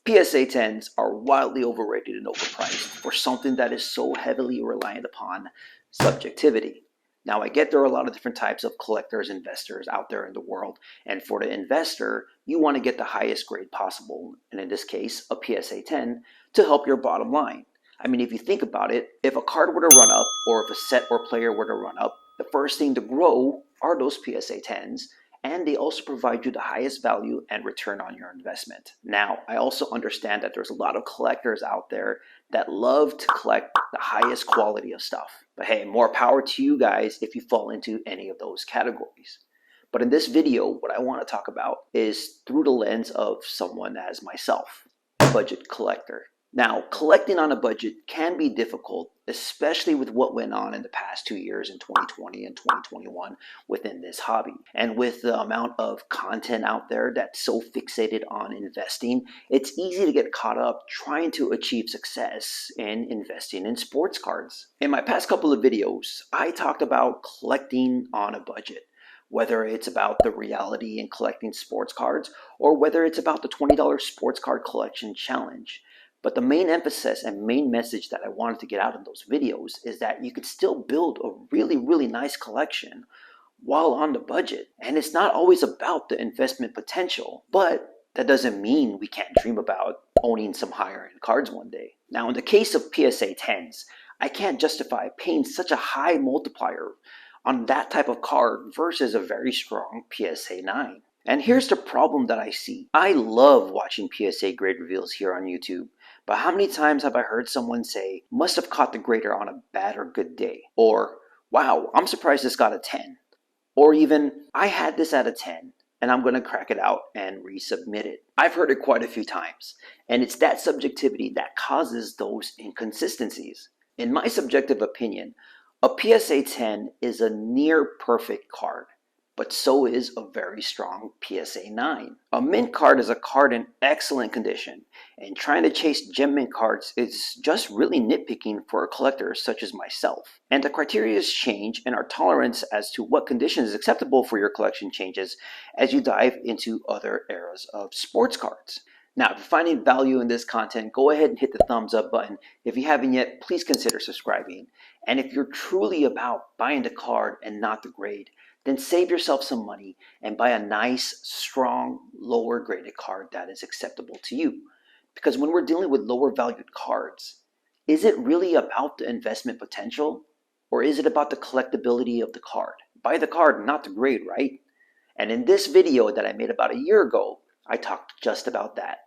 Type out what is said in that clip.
PSA 10s are wildly overrated and overpriced for something that is so heavily reliant upon subjectivity. Now, I get there are a lot of different types of collectors, investors out there in the world, and for the investor, you want to get the highest grade possible, and in this case, a PSA 10, to help your bottom line. I mean, if you think about it, if a card were to run up, or if a set or player were to run up, the first thing to grow are those PSA 10s, and they also provide you the highest value and return on your investment. Now, I also understand that there's a lot of collectors out there that love to collect the highest quality of stuff. But hey, more power to you guys if you fall into any of those categories. But in this video, what I want to talk about is through the lens of someone as myself, a budget collector. Now, collecting on a budget can be difficult, especially with what went on in the past 2 years in 2020 and 2021 within this hobby. And with the amount of content out there that's so fixated on investing, it's easy to get caught up trying to achieve success in investing in sports cards. In my past couple of videos, I talked about collecting on a budget. Whether it's about the reality in collecting sports cards or whether it's about the $20 sports card collection challenge. But the main emphasis and main message that I wanted to get out in those videos is that you could still build a really nice collection while on the budget. And it's not always about the investment potential, but that doesn't mean we can't dream about owning some higher end cards one day. Now, in the case of PSA 10s, I can't justify paying such a high multiplier on that type of card versus a very strong PSA 9. And here's the problem that I see. I love watching PSA grade reveals here on YouTube, but how many times have I heard someone say, must have caught the grader on a bad or good day? Or, wow, I'm surprised this got a 10. Or even, I had this at a 10 and I'm going to crack it out and resubmit it. I've heard it quite a few times, and it's that subjectivity that causes those inconsistencies. In my subjective opinion, a PSA 10 is a near perfect card, but so is a very strong PSA 9. A mint card is a card in excellent condition, and trying to chase gem mint cards is just really nitpicking for a collector such as myself. And the criteria change, and our tolerance as to what condition is acceptable for your collection changes as you dive into other eras of sports cards. Now, if you're finding value in this content, go ahead and hit the thumbs up button. If you haven't yet, please consider subscribing. And if you're truly about buying the card and not the grade, then save yourself some money and buy a nice, strong, lower graded card that is acceptable to you. Because when we're dealing with lower valued cards, is it really about the investment potential? Or is it about the collectability of the card? Buy the card, not the grade, right? And in this video that I made about a year ago, I talked just about that.